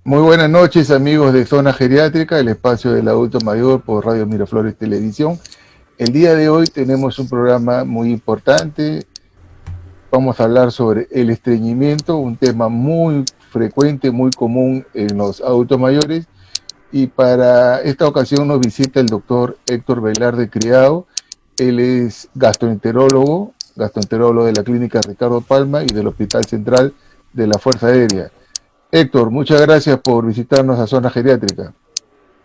Muy buenas noches, amigos de Zona Geriátrica, el espacio del adulto mayor por Radio Miraflores Televisión. El día de hoy tenemos un programa muy importante. Vamos a hablar sobre el estreñimiento, un tema muy frecuente, muy común en los adultos mayores. Y para esta ocasión nos visita el doctor Héctor Velarde Criado. Él es gastroenterólogo de la Clínica Ricardo Palma y del Hospital Central de la Fuerza Aérea. Héctor, muchas gracias por visitarnos a Zona Geriátrica.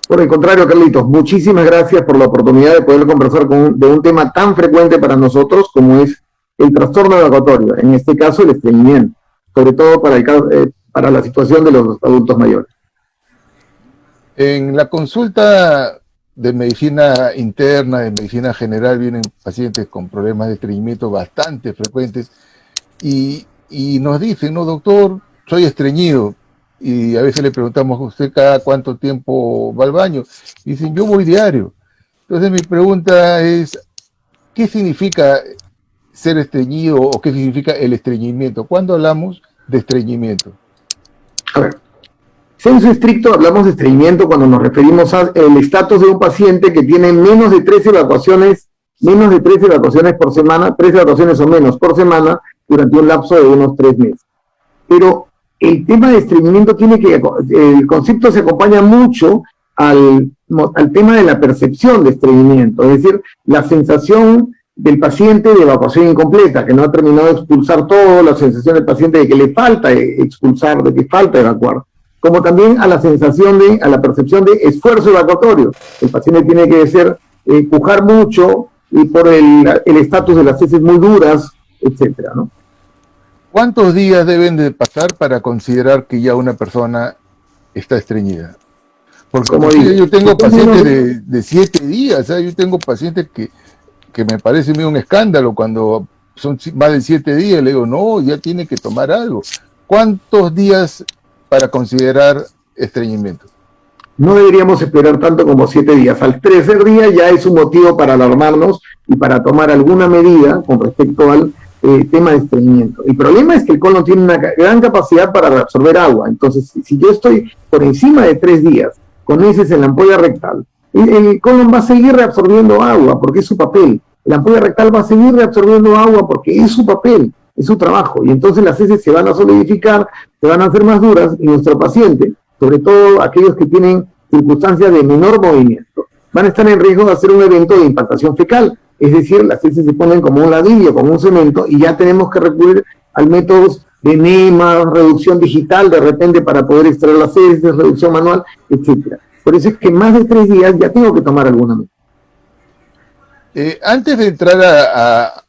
Por el contrario, Carlitos, muchísimas gracias por la oportunidad de poder conversar de un tema tan frecuente para nosotros como es el trastorno evacuatorio, en este caso el estreñimiento, sobre todo para la situación de los adultos mayores. En la consulta de medicina interna, de medicina general, vienen pacientes con problemas de estreñimiento bastante frecuentes y nos dicen, no, doctor, soy estreñido. Y a veces le preguntamos a usted cada cuánto tiempo va al baño. Y dicen, yo voy diario. Entonces mi pregunta es, ¿qué significa ser estreñido o qué significa el estreñimiento? ¿Cuándo hablamos de estreñimiento? A ver, sensu estricto hablamos de estreñimiento cuando nos referimos al estatus de un paciente que tiene menos de 3 evacuaciones por semana, 3 evacuaciones o menos por semana durante un lapso de unos 3 meses. Pero el tema de estreñimiento el concepto se acompaña mucho al tema de la percepción de estreñimiento, es decir, la sensación del paciente de evacuación incompleta, que no ha terminado de expulsar todo, la sensación del paciente de que le falta expulsar, de que falta evacuar, como también a la percepción de esfuerzo evacuatorio. El paciente tiene que pujar mucho y por el estatus de las heces muy duras, etcétera, ¿no? ¿Cuántos días deben de pasar para considerar que ya una persona está estreñida? Porque como yo tengo pacientes de 7 días, yo tengo pacientes que me parece medio un escándalo cuando son más de 7 días, le digo, no, ya tiene que tomar algo. ¿Cuántos días para considerar estreñimiento? No deberíamos esperar tanto como 7 días. Al tercer día ya es un motivo para alarmarnos y para tomar alguna medida con respecto al tema de estreñimiento. El problema es que el colon tiene una gran capacidad para reabsorber agua. Entonces, si yo estoy por encima de 3 días con heces en la ampolla rectal, el colon va a seguir reabsorbiendo agua porque es su papel. La ampolla rectal va a seguir reabsorbiendo agua porque es su papel, es su trabajo. Y entonces las heces se van a solidificar, se van a hacer más duras y nuestro paciente, sobre todo aquellos que tienen circunstancias de menor movimiento, van a estar en riesgo de hacer un evento de impactación fecal. Es decir, las heces se ponen como un ladrillo, como un cemento, y ya tenemos que recurrir a métodos de enema, reducción digital de repente para poder extraer las heces, reducción manual, etc. Por eso es que más de 3 días ya tengo que tomar alguna medida. Antes de entrar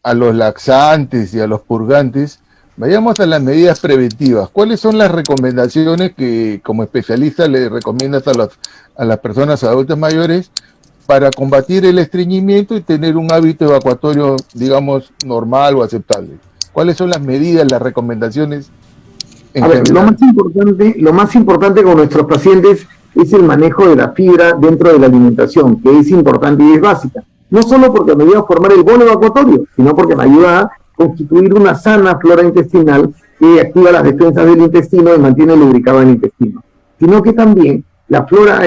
a los laxantes y a los purgantes, vayamos a las medidas preventivas. ¿Cuáles son las recomendaciones que como especialista le recomiendas a las personas adultas mayores para combatir el estreñimiento y tener un hábito evacuatorio, digamos, normal o aceptable? ¿Cuáles son las medidas, las recomendaciones? Lo más importante con nuestros pacientes es el manejo de la fibra dentro de la alimentación, que es importante y es básica. No solo porque me ayuda a formar el bolo evacuatorio, sino porque me ayuda a constituir una sana flora intestinal que activa las defensas del intestino y mantiene lubricado el intestino. Sino que también la flora,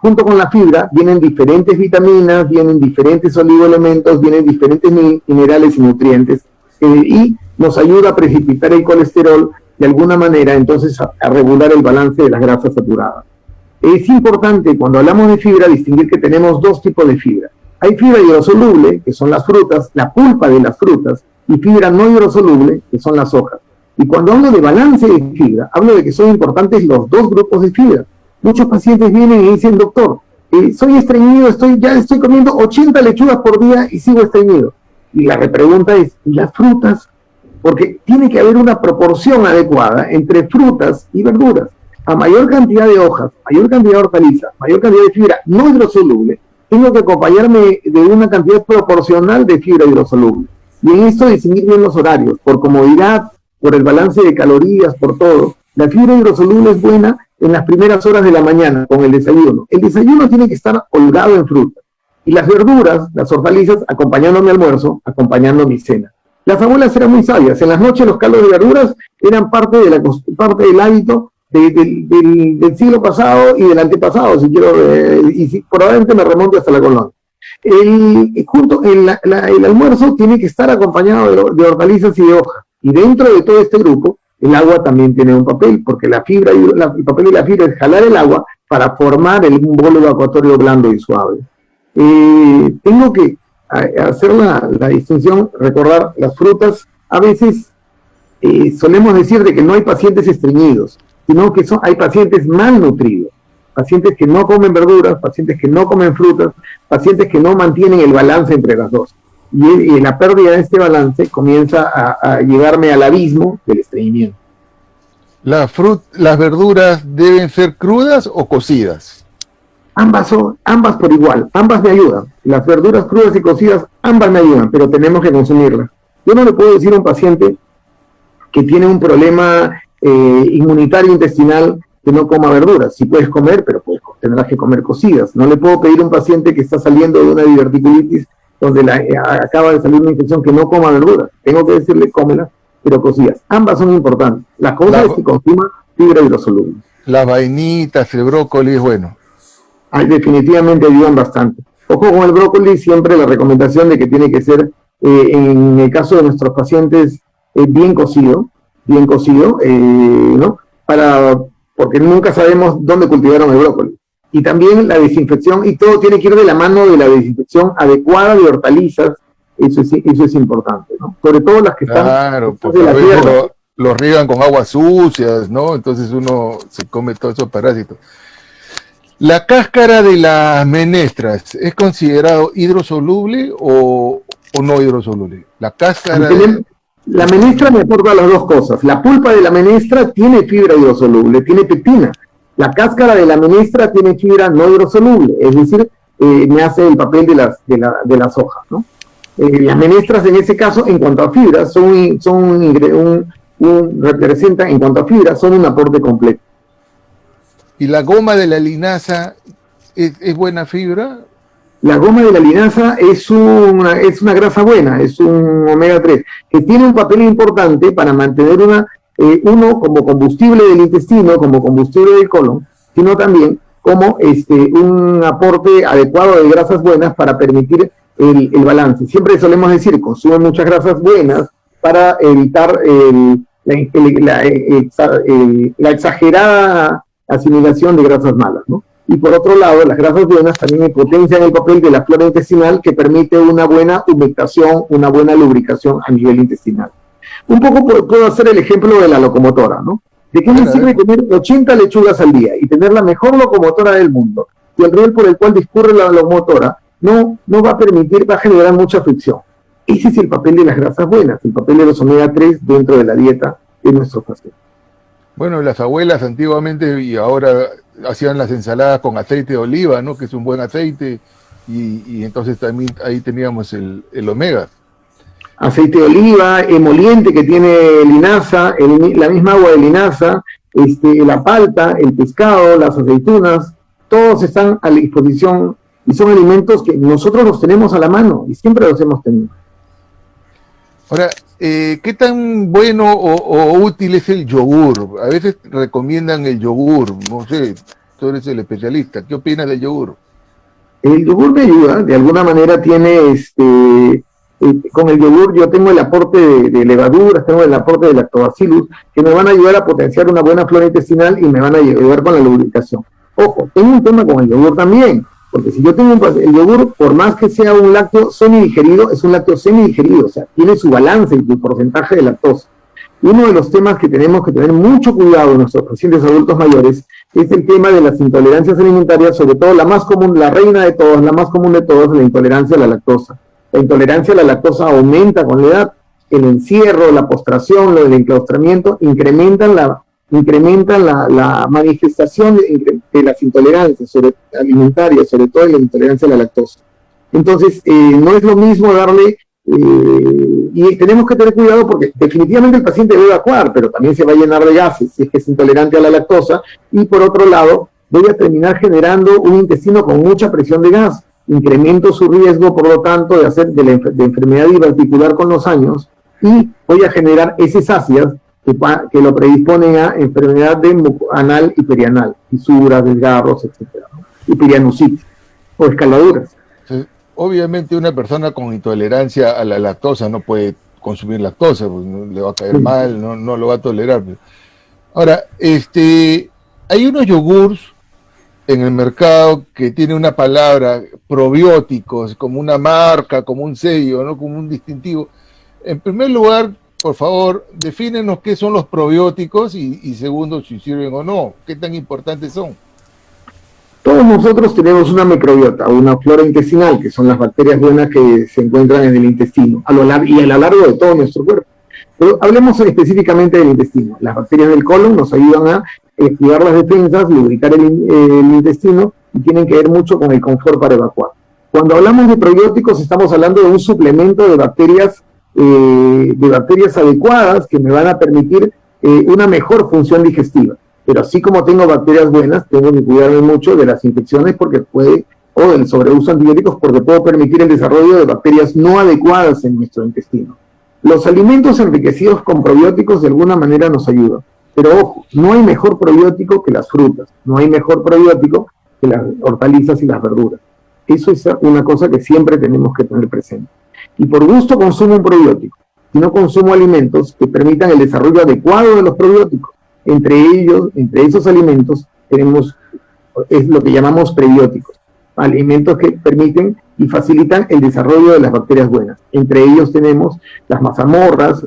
junto con la fibra, vienen diferentes vitaminas, vienen diferentes oligoelementos, vienen diferentes minerales y nutrientes, y nos ayuda a precipitar el colesterol de alguna manera, entonces a regular el balance de las grasas saturadas. Es importante, cuando hablamos de fibra, distinguir que tenemos 2 tipos de fibra. Hay fibra hidrosoluble, que son las frutas, la pulpa de las frutas, y fibra no hidrosoluble, que son las hojas. Y cuando hablo de balance de fibra, hablo de que son importantes los 2 grupos de fibra. Muchos pacientes vienen y dicen, doctor, soy estreñido, ya estoy comiendo 80 lechugas por día y sigo estreñido. Y la repregunta es, ¿y las frutas? Porque tiene que haber una proporción adecuada entre frutas y verduras. A mayor cantidad de hojas, mayor cantidad de hortalizas, mayor cantidad de fibra no hidrosoluble, tengo que acompañarme de una cantidad proporcional de fibra hidrosoluble. Y en esto distinguir bien los horarios, por comodidad, por el balance de calorías, por todo. La fibra hidrosoluble es buena en las primeras horas de la mañana con el desayuno. El desayuno tiene que estar holgado en fruta. Y las verduras, las hortalizas, acompañando mi almuerzo, acompañando mi cena. Las abuelas eran muy sabias. En las noches los caldos de verduras eran parte del hábito del siglo pasado y del antepasado, si quiero, probablemente me remonte hasta la colonia. El almuerzo tiene que estar acompañado de hortalizas y de hojas. Y dentro de todo este grupo, el agua también tiene un papel, porque el papel de la fibra es jalar el agua para formar un bolo evacuatorio blando y suave. Tengo que hacer la distinción, recordar las frutas. A veces solemos decir de que no hay pacientes estreñidos, sino que hay pacientes malnutridos, pacientes que no comen verduras, pacientes que no comen frutas, pacientes que no mantienen el balance entre las dos. Y la pérdida de este balance comienza a llevarme al abismo del estreñimiento. ¿Las verduras deben ser crudas o cocidas? Ambas por igual, ambas me ayudan. Las verduras crudas y cocidas, ambas me ayudan, pero tenemos que consumirlas. Yo no le puedo decir a un paciente que tiene un problema inmunitario intestinal que no coma verduras. Sí puedes comer, pero tendrás que comer cocidas. No le puedo pedir a un paciente que está saliendo de una diverticulitis donde acaba de salir una infección que no coma verduras. Tengo que decirle cómelas, pero cocidas. Ambas son importantes. La cosa es que consuma fibra hidrosoluble. Las vainitas, el brócoli es bueno. Definitivamente ayudan bastante. Ojo con el brócoli, siempre la recomendación de que tiene que ser, en el caso de nuestros pacientes, bien cocido, ¿no? Porque nunca sabemos dónde cultivaron el brócoli. Y también la desinfección, y todo tiene que ir de la mano de la desinfección adecuada de hortalizas. Eso es importante, ¿no? Sobre todo las que están... Claro, porque a veces lo riegan con aguas sucias, ¿no? Entonces uno se come todos esos parásitos. ¿La cáscara de las menestras es considerado hidrosoluble o no hidrosoluble? La cáscara... La menestra me aporta las dos cosas. La pulpa de la menestra tiene fibra hidrosoluble, tiene pectina. La cáscara de la menestra tiene fibra no hidrosoluble, es decir, me hace el papel de las hojas, ¿no? Las menestras en ese caso, en cuanto a fibra, representan, en cuanto a fibra, son un aporte completo. ¿Y la goma de la linaza es buena fibra? La goma de la linaza es una grasa buena, es un omega 3, que tiene un papel importante para mantener uno como combustible del intestino, como combustible del colon, sino también como un aporte adecuado de grasas buenas para permitir el balance. Siempre solemos decir, consumen muchas grasas buenas para evitar la exagerada asimilación de grasas malas, ¿no? Y por otro lado, las grasas buenas también potencian el papel de la flora intestinal, que permite una buena humectación, una buena lubricación a nivel intestinal. Un poco puedo hacer el ejemplo de la locomotora, ¿no? ¿De qué me sirve tener 80 lechugas al día y tener la mejor locomotora del mundo? Y el riel por el cual discurre la locomotora no va a generar mucha fricción. Ese es el papel de las grasas buenas, el papel de los omega 3 dentro de la dieta de nuestros pacientes. Bueno, las abuelas antiguamente y ahora hacían las ensaladas con aceite de oliva, ¿no? Que es un buen aceite, y entonces también ahí teníamos el omega. Aceite de oliva, emoliente que tiene linaza, la misma agua de linaza, la palta, el pescado, las aceitunas, todos están a la disposición y son alimentos que nosotros los tenemos a la mano y siempre los hemos tenido. Ahora, ¿qué tan bueno o útil es el yogur? A veces recomiendan el yogur, no sé, tú eres el especialista, ¿qué opinas del yogur? El yogur me ayuda, de alguna manera tiene, con el yogur yo tengo el aporte de levaduras, tengo el aporte de lactobacillus, que me van a ayudar a potenciar una buena flora intestinal y me van a ayudar con la lubricación. Ojo, tengo un tema con el yogur también, porque si yo tengo el yogur, por más que sea un lácteo semidigerido, es un lácteo semidigerido, o sea, tiene su balance y su porcentaje de lactosa. Uno de los temas que tenemos que tener mucho cuidado en nuestros pacientes adultos mayores es el tema de las intolerancias alimentarias, sobre todo la más común, la reina de todas, la más común de todas, la intolerancia a la lactosa. La intolerancia a la lactosa aumenta con la edad, el encierro, la postración, el enclaustramiento, incrementan la manifestación de las intolerancias alimentarias, sobre todo la intolerancia a la lactosa. Entonces, no es lo mismo darle, y tenemos que tener cuidado porque definitivamente el paciente debe evacuar, pero también se va a llenar de gases si es que es intolerante a la lactosa, y por otro lado, voy a terminar generando un intestino con mucha presión de gas. Incremento su riesgo, por lo tanto, de enfermedad diverticular con los años, y voy a generar heces ácidas que lo predisponen a enfermedad anal y perianal, fisuras, desgarros, etcétera, ¿no? Y perianusitis o escaladuras. Sí. Obviamente una persona con intolerancia a la lactosa no puede consumir lactosa, pues no, le va a caer mal, no lo va a tolerar. Ahora, hay unos yogurts en el mercado que tiene una palabra, probióticos, como una marca, como un sello, ¿no? Como un distintivo. En primer lugar, por favor, defínenos qué son los probióticos y segundo, si sirven o no, qué tan importantes son. Todos nosotros tenemos una microbiota, una flora intestinal, que son las bacterias buenas que se encuentran en el intestino, a lo largo de todo nuestro cuerpo. Pero hablemos específicamente del intestino. Las bacterias del colon nos ayudan a activar las defensas, lubricar el intestino y tienen que ver mucho con el confort para evacuar. Cuando hablamos de probióticos estamos hablando de un suplemento de bacterias adecuadas que me van a permitir una mejor función digestiva. Pero así como tengo bacterias buenas, tengo que cuidarme mucho de las infecciones o del sobreuso de antibióticos porque puedo permitir el desarrollo de bacterias no adecuadas en nuestro intestino. Los alimentos enriquecidos con probióticos de alguna manera nos ayudan. Pero ojo, no hay mejor probiótico que las frutas, no hay mejor probiótico que las hortalizas y las verduras. Eso es una cosa que siempre tenemos que tener presente. Y por gusto consumo un probiótico, y no consumo alimentos que permitan el desarrollo adecuado de los probióticos. Entre esos alimentos es lo que llamamos prebióticos, alimentos que permiten y facilitan el desarrollo de las bacterias buenas. Entre ellos tenemos las mazamorras,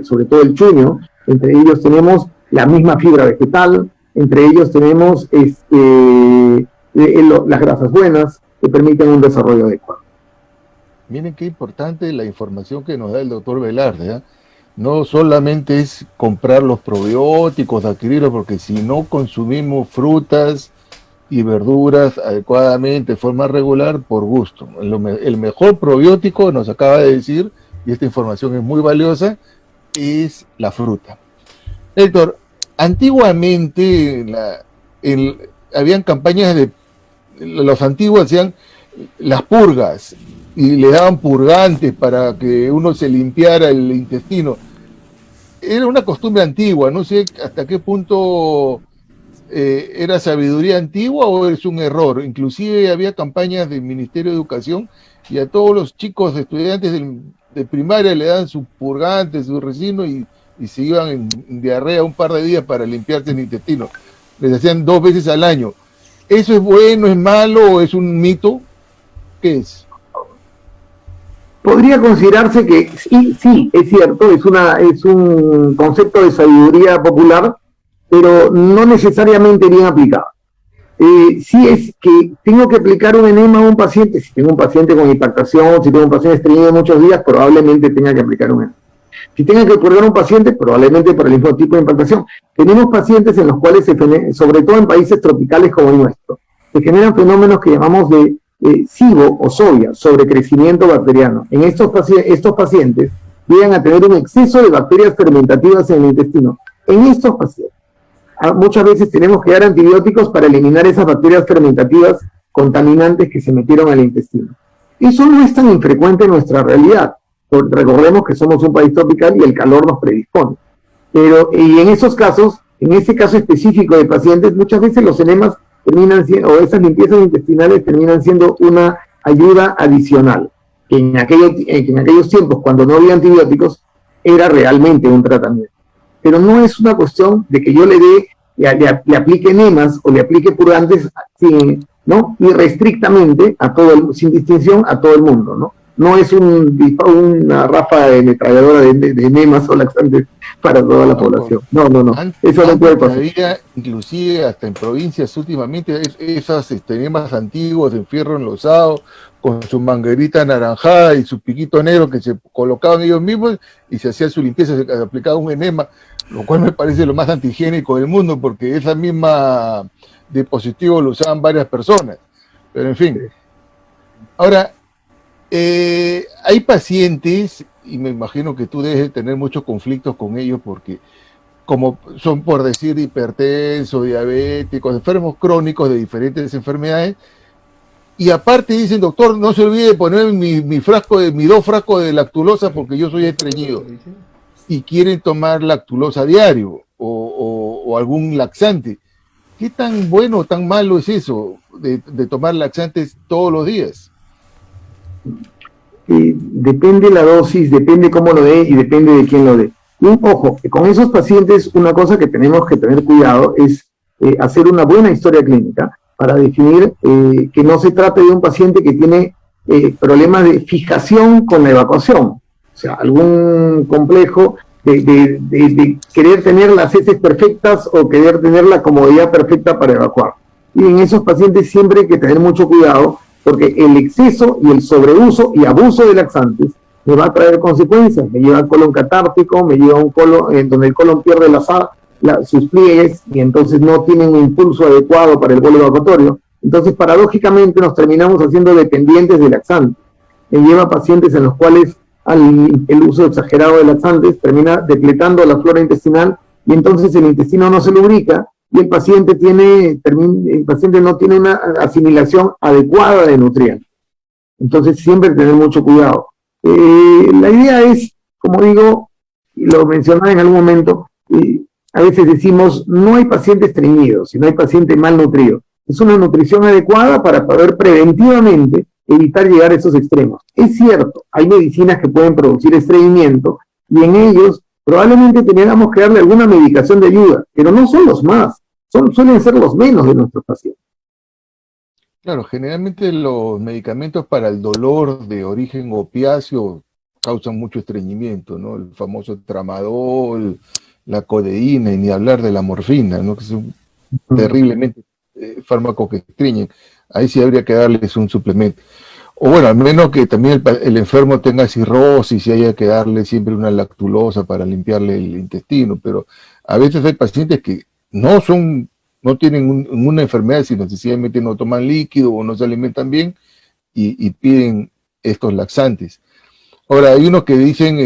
sobre todo el chuño, entre ellos tenemos la misma fibra vegetal, entre ellos tenemos las grasas buenas que permiten un desarrollo adecuado. Miren qué importante la información que nos da el doctor Velarde, ¿eh? No solamente es comprar los probióticos, adquirirlos, porque si no consumimos frutas y verduras adecuadamente, de forma regular, por gusto. El mejor probiótico, nos acaba de decir, y esta información es muy valiosa, es la fruta. Héctor, antiguamente habían campañas los antiguos hacían las purgas, y le daban purgantes para que uno se limpiara el intestino. Era una costumbre antigua, no sé hasta qué punto era sabiduría antigua o es un error. Inclusive había campañas del Ministerio de Educación y a todos los chicos estudiantes de primaria le daban sus purgantes, su resino y se iban en diarrea un par de días para limpiarse el intestino. Les hacían 2 veces al año. ¿Eso es bueno, es malo o es un mito? ¿Qué es? Podría considerarse que sí, es cierto, es un concepto de sabiduría popular, pero no necesariamente bien aplicado. Sí es que tengo que aplicar un enema a un paciente, si tengo un paciente con impactación, si tengo un paciente estreñido muchos días, probablemente tenga que aplicar un enema. Si tengo que purgar a un paciente, probablemente por el mismo tipo de impactación. Tenemos pacientes en los cuales, sobre todo en países tropicales como el nuestro, se generan fenómenos que llamamos de SIBO o SOBIA, sobrecrecimiento bacteriano. En estos pacientes llegan a tener un exceso de bacterias fermentativas en el intestino. En estos pacientes, muchas veces tenemos que dar antibióticos para eliminar esas bacterias fermentativas contaminantes que se metieron al intestino. Eso no es tan infrecuente en nuestra realidad. Recordemos que somos un país tropical y el calor nos predispone. Y en esos casos, en ese caso específico de pacientes, muchas veces los enemas terminan siendo, o esas limpiezas intestinales terminan siendo una ayuda adicional, que en aquellos tiempos, cuando no había antibióticos, era realmente un tratamiento. Pero no es una cuestión de que yo le aplique enemas o le aplique purgantes irrestrictamente sin distinción a todo el mundo, ¿no? No es una ráfaga de ametralladora de enemas o laxantes para toda la población. No. Eso no puede pasar. Inclusive hasta en provincias últimamente, esas enemas antiguos de fierro enlosado, con su manguerita anaranjada y su piquito negro que se colocaban ellos mismos y se hacía su limpieza, se aplicaba un enema, lo cual me parece lo más antihigiénico del mundo, porque esa misma dispositivo lo usaban varias personas. Pero en fin. Ahora, hay pacientes, y me imagino que tú debes tener muchos conflictos con ellos porque como son, por decir, hipertensos, diabéticos, enfermos crónicos de diferentes enfermedades, y aparte dicen, doctor, no se olvide de poner mis 2 frascos de lactulosa porque yo soy estreñido. y quieren tomar lactulosa a diario o algún laxante. ¿Qué tan bueno o tan malo es eso de tomar laxantes todos los días? Depende la dosis, depende cómo lo dé y depende de quién lo dé. Y ojo, que con esos pacientes una cosa que tenemos que tener cuidado es hacer una buena historia clínica para definir que no se trate de un paciente que tiene problemas de fijación con la evacuación, o sea, algún complejo de querer tener las heces perfectas o querer tener la comodidad perfecta para evacuar. Y en esos pacientes siempre hay que tener mucho cuidado porque el exceso y el sobreuso y abuso de laxantes me va a traer consecuencias. Me lleva al colon catártico, me lleva a un colon en donde el colon pierde sus pliegues y entonces no tienen un impulso adecuado para el bolo evacuatorio. Entonces, paradójicamente, nos terminamos haciendo dependientes de laxantes. Me lleva a pacientes en los cuales el uso exagerado de laxantes termina depletando la flora intestinal y entonces el intestino no se lubrica y el paciente no tiene una asimilación adecuada de nutrientes. Entonces, siempre tener mucho cuidado. La idea es, como digo, y lo mencionaba en algún momento, a veces decimos, no hay paciente estreñido, sino hay paciente malnutrido. Es una nutrición adecuada para poder preventivamente evitar llegar a esos extremos. Es cierto, hay medicinas que pueden producir estreñimiento y en ellos probablemente tengamos que darle alguna medicación de ayuda, pero no son los más, suelen ser los menos de nuestros pacientes. Claro, generalmente los medicamentos para el dolor de origen opiáceo causan mucho estreñimiento, ¿no? El famoso tramadol, la codeína, y ni hablar de la morfina, ¿no? Que son terriblemente fármacos que estreñen. Ahí sí habría que darles un suplemento. O bueno, al menos que también el enfermo tenga cirrosis y haya que darle siempre una lactulosa para limpiarle el intestino, pero a veces hay pacientes que no tienen una enfermedad, sino sencillamente no toman líquido o no se alimentan bien y piden estos laxantes. Ahora, hay unos que dicen,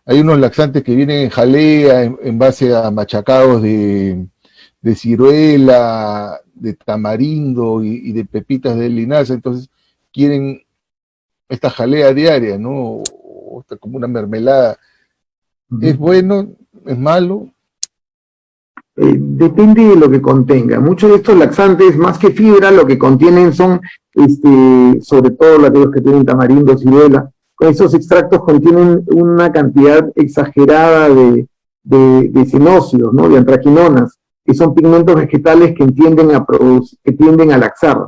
hay unos laxantes que vienen en jalea en base a machacados de ciruela, de tamarindo y de pepitas de linaza, entonces quieren esta jalea diaria, ¿no? O como una mermelada. ¿Es bueno? ¿Es malo? Depende de lo que contenga. Muchos de estos laxantes, más que fibra, lo que contienen son, sobre todo aquellos que tienen tamarindo, ciruela, esos extractos contienen una cantidad exagerada de cinósidos, ¿no? De antraquinonas, que son pigmentos vegetales que tienden a laxar.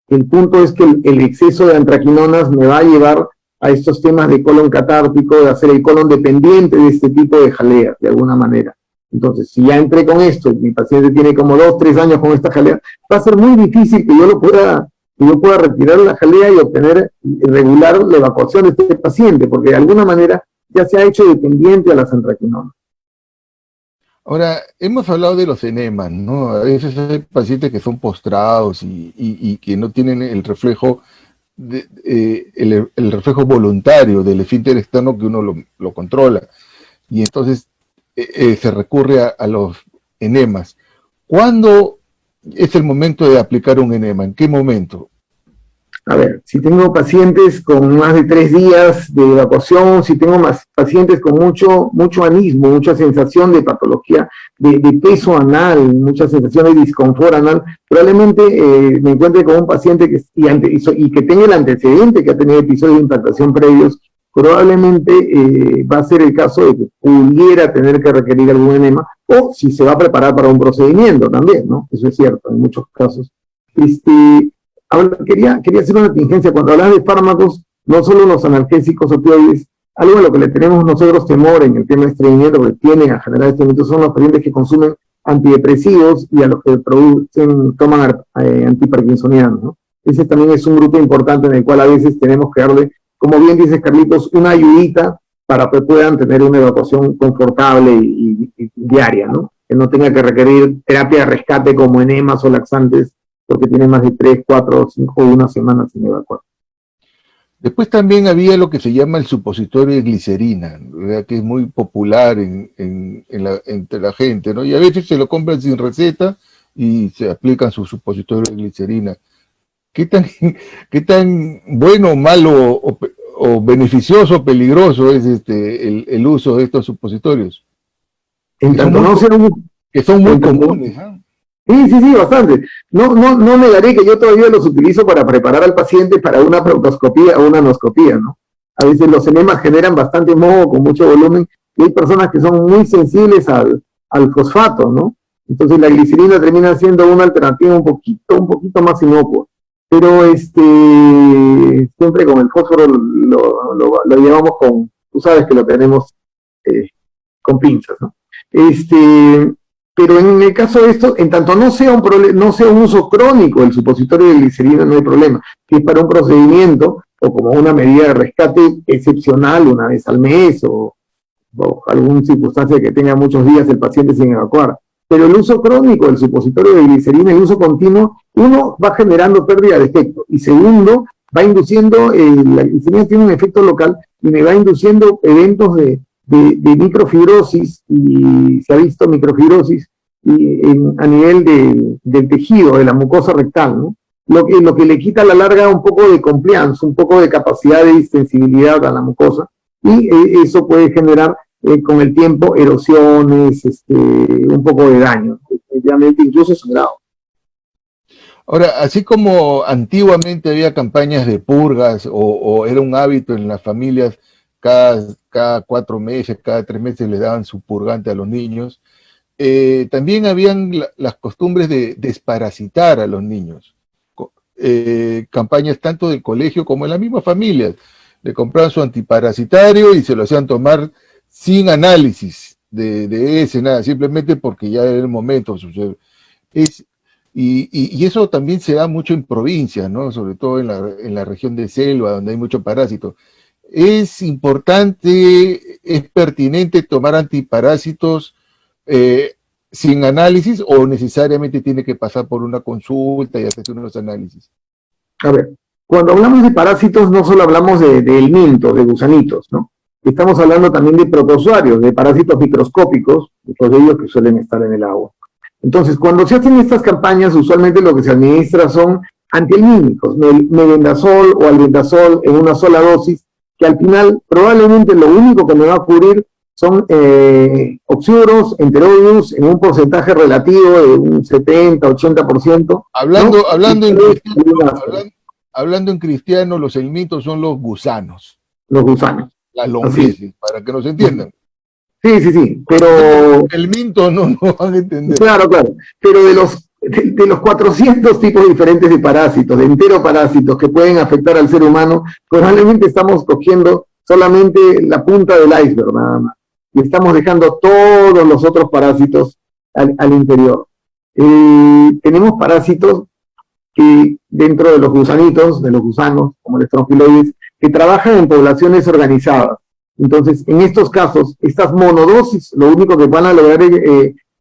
El punto es que el exceso de antraquinonas me va a llevar a estos temas de colon catártico, de hacer el colon dependiente de este tipo de jaleas, de alguna manera. Entonces, si ya entré con esto y mi paciente tiene como 2, 3 años con esta jalea, va a ser muy difícil que yo pueda retirar la jalea y obtener regular la evacuación de este paciente, porque de alguna manera ya se ha hecho dependiente a las antraquinonas. Ahora, hemos hablado de los enemas, ¿no? A veces hay pacientes que son postrados y que no tienen el reflejo, el reflejo voluntario del esfínter externo que uno lo controla. Y entonces se recurre a los enemas. ¿Cuándo es el momento de aplicar un enema? ¿En qué momento? A ver, si tengo pacientes con más de 3 días de evacuación, si tengo más pacientes con mucho anismo, mucha sensación de patología, de peso anal, mucha sensación de disconfort anal, probablemente me encuentre con un paciente y que tenga el antecedente, que ha tenido episodios de implantación previos, probablemente va a ser el caso de que pudiera tener que requerir algún enema, o si se va a preparar para un procedimiento también, ¿no? Eso es cierto, en muchos casos. Quería hacer una tingencia. Cuando hablas de fármacos, no solo los analgésicos opioides, algo a lo que le tenemos nosotros temor en el tema de estreñimiento, que tienen a generar estreñimiento, son los pacientes que consumen antidepresivos y a los que toman antiparkinsonianos, ¿no? Ese también es un grupo importante en el cual a veces tenemos que darle, como bien dices, Carlitos, una ayudita para que puedan tener una evacuación confortable y diaria, ¿no? Que no tenga que requerir terapia de rescate como enemas o laxantes, porque tiene más de 3, 4, 5 o 1 semana sin evacuar. Después también había lo que se llama el supositorio de glicerina, ¿verdad? Que es muy popular entre la gente, ¿no? Y a veces se lo compran sin receta y se aplican su supositorio de glicerina. ¿Qué tan bueno o malo o beneficioso o peligroso es el uso de estos supositorios? En Que son tanto muy, no sea un, que son muy en tanto, comunes, ¿ah? sí, sí, sí, bastante. No negaré que yo todavía los utilizo para preparar al paciente para una broncoscopía o una anoscopía, ¿no? A veces los enemas generan bastante moho con mucho volumen y hay personas que son muy sensibles al fosfato, ¿no? Entonces la glicerina termina siendo una alternativa un poquito más inocua. Pero siempre con el fósforo lo llevamos con, tú sabes que lo tenemos eh, con pinzas, ¿no? Pero en el caso de esto, en tanto no sea un uso crónico del supositorio de glicerina, no hay problema. Si es para un procedimiento o como una medida de rescate excepcional una vez al mes o alguna circunstancia que tenga muchos días el paciente sin evacuar. Pero el uso crónico del supositorio de glicerina, el uso continuo, uno, va generando pérdida de efecto y segundo, va induciendo, la glicerina tiene un efecto local y me va induciendo eventos de microfibrosis y se ha visto microfibrosis a nivel del tejido, de la mucosa rectal, ¿no? Lo que le quita a la larga un poco de compliance, un poco de capacidad de distensibilidad a la mucosa y eso puede generar con el tiempo erosiones, un poco de daño, obviamente incluso sangrado. Ahora, así como antiguamente había campañas de purgas o era un hábito en las familias, cada 4 meses, cada 3 meses le daban su purgante a los niños, también habían las costumbres de desparasitar a los niños. Campañas tanto del colegio como en las mismas familias. Le compraban su antiparasitario y se lo hacían tomar sin análisis de ese, nada, simplemente porque ya era el momento. Es, y eso también se da mucho en provincias, ¿no? Sobre todo en la región de selva, donde hay mucho parásito. Es importante, es pertinente tomar antiparásitos sin análisis o necesariamente tiene que pasar por una consulta y hacerse unos análisis. A ver, cuando hablamos de parásitos no solo hablamos de elementos, de gusanitos, ¿no? Estamos hablando también de protozoarios, de parásitos microscópicos, muchos de ellos que suelen estar en el agua. Entonces, cuando se hacen estas campañas, usualmente lo que se administra son antihelmínicos, mebendazol o albendazol en una sola dosis, que al final probablemente lo único que me va a cubrir son oxiuros, enteroides en un porcentaje relativo de un 70-80%. Hablando, ¿no? hablando, en cristiano, hablando en cristiano, los elmitos son los gusanos, los gusanos. las lombrices, para que nos entiendan. Sí, sí, sí, pero... El minto no van a entender. Claro, claro, pero de los 400 tipos diferentes de parásitos, de enteroparásitos que pueden afectar al ser humano, probablemente estamos cogiendo solamente la punta del iceberg, nada más. Y estamos dejando todos los otros parásitos al interior. Tenemos parásitos que dentro de los gusanitos, de los gusanos, como el estrongiloides, que trabajan en poblaciones organizadas. Entonces, en estos casos, estas monodosis, lo único que van a lograr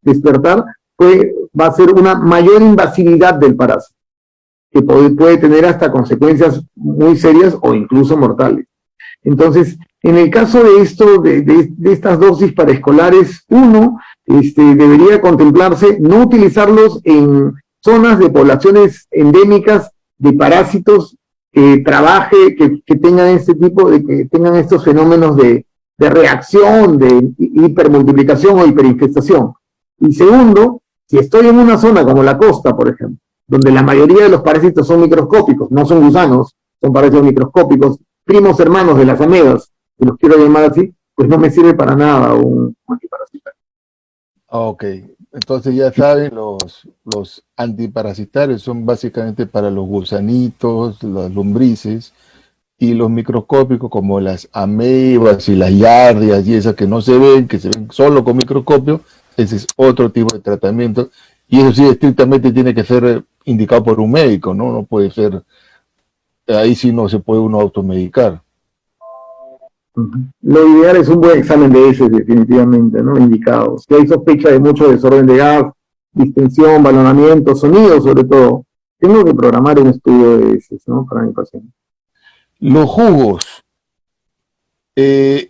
despertar va a ser una mayor invasividad del parásito, que puede tener hasta consecuencias muy serias o incluso mortales. Entonces, en el caso de esto, de estas dosis paraescolares, uno debería contemplarse no utilizarlos en zonas de poblaciones endémicas de parásitos que tengan este tipo que tengan estos fenómenos de reacción, de hipermultiplicación o hiperinfestación. Y segundo, si estoy en una zona como la costa, por ejemplo, donde la mayoría de los parásitos son microscópicos, no son gusanos, son parásitos microscópicos, primos hermanos de las amebas, si los quiero llamar así, pues no me sirve para nada un antiparasitario. Ok, entonces ya saben, los antiparasitarios son básicamente para los gusanitos, las lombrices, y los microscópicos como las amebas y las yardias y esas que no se ven, que se ven solo con microscopio, ese es otro tipo de tratamiento, y eso sí estrictamente tiene que ser indicado por un médico, ¿no? No puede ser, ahí sí no se puede uno automedicar. Lo ideal es un buen examen de heces, definitivamente, ¿no? Indicado. Si hay sospecha de mucho desorden de gas, distensión, balonamiento, sonido sobre todo, tengo que programar un estudio de heces, ¿no? Para mi paciente. Los jugos.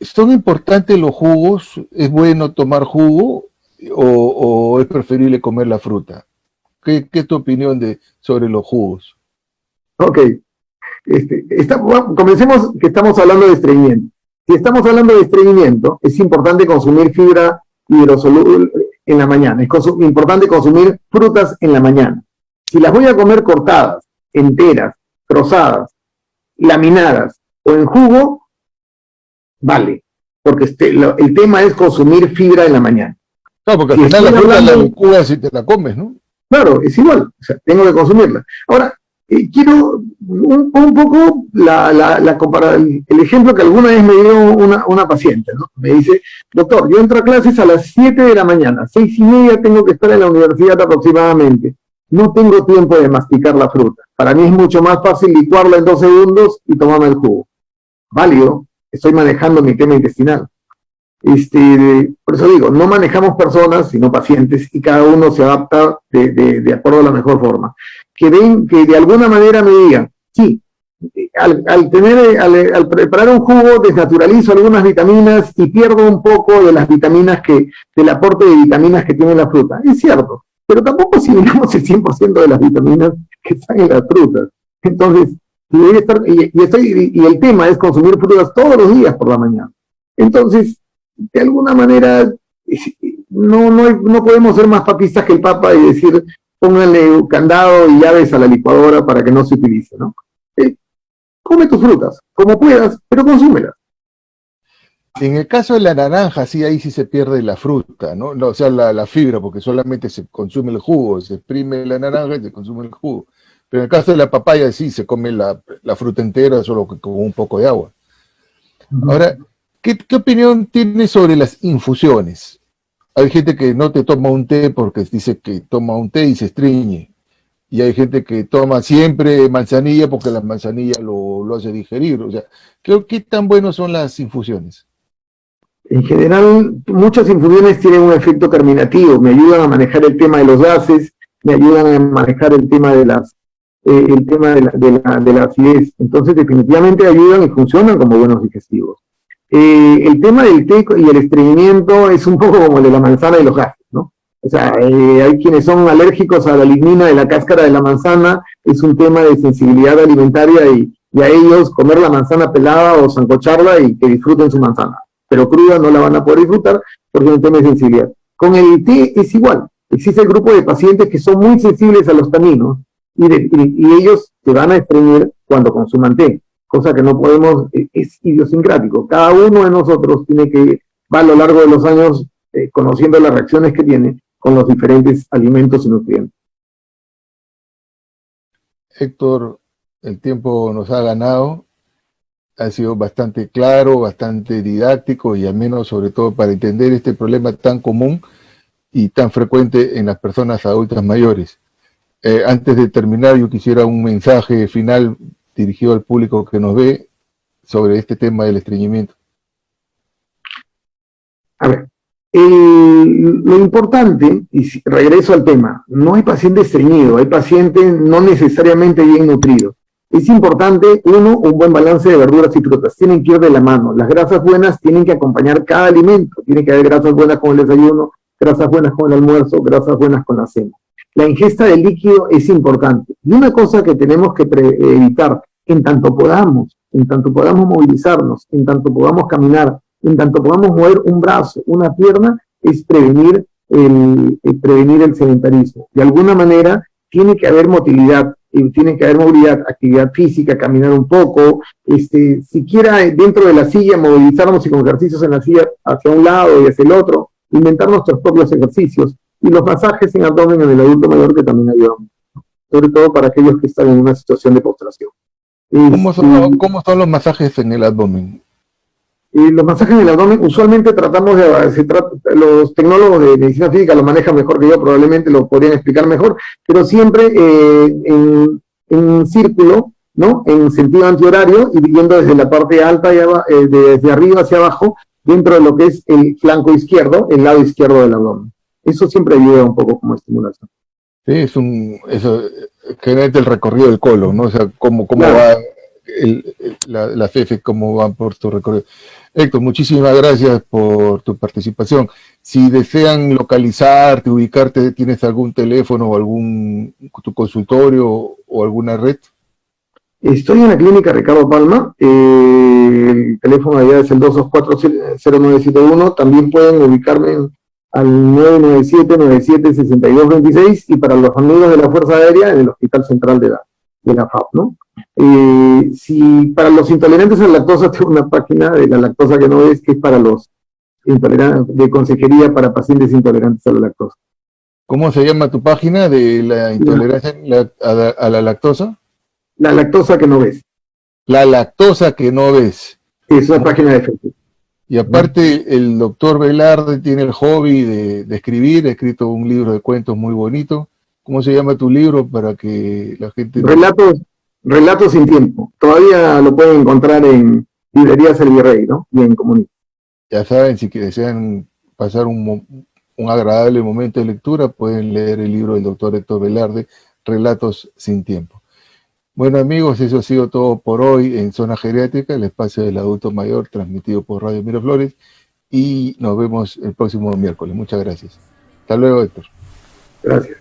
¿Son importantes los jugos? ¿Es bueno tomar jugo o es preferible comer la fruta? ¿Qué es tu opinión sobre los jugos? Ok. Comencemos que estamos hablando de estreñimiento. Si estamos hablando de estreñimiento, es importante consumir fibra hidrosoluble en la mañana. Es importante consumir frutas en la mañana. Si las voy a comer cortadas, enteras, trozadas, laminadas o en jugo, vale. Porque el tema es consumir fibra en la mañana. Claro, porque al final la fruta la licúas si te la comes, ¿no? Claro, es igual. O sea, tengo que consumirla. Ahora, quiero un poco el ejemplo que alguna vez me dio una paciente, ¿no? Me dice, doctor, yo entro a clases a las 7 de la mañana, 6:30 tengo que estar en la universidad aproximadamente. No tengo tiempo de masticar la fruta. Para mí es mucho más fácil licuarla en 2 segundos y tomarme el jugo. Válido, estoy manejando mi tema intestinal. Por eso digo, no manejamos personas, sino pacientes, y cada uno se adapta de acuerdo a la mejor forma. Que de alguna manera me digan, sí, al preparar un jugo desnaturalizo algunas vitaminas y pierdo un poco de las vitaminas del aporte de vitaminas que tiene la fruta. Es cierto, pero tampoco asimilamos el 100% de las vitaminas que están en las frutas. Entonces, debe estar, y el tema es consumir frutas todos los días por la mañana. Entonces, de alguna manera, no podemos ser más papistas que el Papa y decir, pónganle candado y llaves a la licuadora para que no se utilice, ¿no? Come tus frutas, como puedas, pero consúmelas. En el caso de la naranja, sí, ahí sí se pierde la fruta, ¿no? O sea, la fibra, porque solamente se consume el jugo, se exprime la naranja y se consume el jugo. Pero en el caso de la papaya, sí, se come la fruta entera, solo con un poco de agua. Ahora, ¿qué opinión tienes sobre las infusiones? Hay gente que no te toma un té porque dice que toma un té y se estreñe. Y hay gente que toma siempre manzanilla porque la manzanilla lo hace digerir. O sea, ¿qué tan buenos son las infusiones? En general, muchas infusiones tienen un efecto carminativo. Me ayudan a manejar el tema de los gases, me ayudan a manejar el tema de la acidez. Entonces, definitivamente ayudan y funcionan como buenos digestivos. El tema del té y el estreñimiento es un poco como el de la manzana y los gases, ¿no? O sea, hay quienes son alérgicos a la lignina de la cáscara de la manzana, es un tema de sensibilidad alimentaria y a ellos comer la manzana pelada o sancocharla y que disfruten su manzana. Pero cruda no la van a poder disfrutar porque es un tema de sensibilidad. Con el té es igual. Existe el grupo de pacientes que son muy sensibles a los taninos y ellos se van a estreñir cuando consuman té. Cosa que no podemos, es idiosincrático. Cada uno de nosotros va a lo largo de los años conociendo las reacciones que tiene con los diferentes alimentos y nutrientes. Héctor, el tiempo nos ha ganado, ha sido bastante claro, bastante didáctico y al menos sobre todo para entender este problema tan común y tan frecuente en las personas adultas mayores. Antes de terminar, yo quisiera un mensaje final dirigido al público que nos ve sobre este tema del estreñimiento. A ver, lo importante, y regreso al tema, no hay paciente estreñido, hay paciente no necesariamente bien nutrido. Es importante, un buen balance de verduras y frutas, tienen que ir de la mano. Las grasas buenas tienen que acompañar cada alimento, tiene que haber grasas buenas con el desayuno, grasas buenas con el almuerzo, grasas buenas con la cena. La ingesta de líquido es importante. Y una cosa que tenemos que evitar, en tanto podamos movilizarnos, en tanto podamos caminar, en tanto podamos mover un brazo, una pierna, es prevenir el sedentarismo. De alguna manera, tiene que haber motilidad, tiene que haber movilidad, actividad física, caminar un poco, siquiera dentro de la silla, movilizarnos y con ejercicios en la silla hacia un lado y hacia el otro, inventar nuestros propios ejercicios, y los masajes en abdomen en el adulto mayor que también ayudan, sobre todo para aquellos que están en una situación de postración. ¿Cómo son los masajes en el abdomen? Los masajes en el abdomen, usualmente los tecnólogos de medicina física lo manejan mejor que yo, probablemente lo podrían explicar mejor, pero siempre en un círculo, ¿no? En sentido antihorario y viendo desde la parte alta y desde arriba hacia abajo, dentro de lo que es el flanco izquierdo, el lado izquierdo del abdomen. Eso siempre ayuda un poco como estimulación. Sí, eso generalmente el recorrido del colon, ¿no? O sea, cómo Claro. va las heces, cómo van por tu recorrido. Héctor, muchísimas gracias por tu participación. Si desean localizarte, ubicarte, ¿tienes algún teléfono o tu consultorio o alguna red? Estoy en la clínica Ricardo Palma, el teléfono allá es el 224-0971, también pueden ubicarme al 997-97-6226 y para los amigos de la Fuerza Aérea en el Hospital Central de la FAP, ¿no? Si para los intolerantes a la lactosa tengo una página de la lactosa que no ves, que es para los intolerantes, de consejería para pacientes intolerantes a la lactosa. ¿Cómo se llama tu página de la intolerancia a la lactosa? La lactosa que no ves. La lactosa que no ves. Es una página de Facebook. Y aparte, el doctor Velarde tiene el hobby de escribir, ha escrito un libro de cuentos muy bonito. ¿Cómo se llama tu libro para que la gente... Relatos sin tiempo. Todavía lo pueden encontrar en librerías El Virrey, ¿no? Y en Comunidad. Ya saben, si desean pasar un agradable momento de lectura, pueden leer el libro del doctor Héctor Velarde, Relatos sin tiempo. Bueno, amigos, eso ha sido todo por hoy en Zona Geriátrica, el espacio del adulto mayor, transmitido por Radio Miraflores, y nos vemos el próximo miércoles. Muchas gracias. Hasta luego, Héctor. Gracias.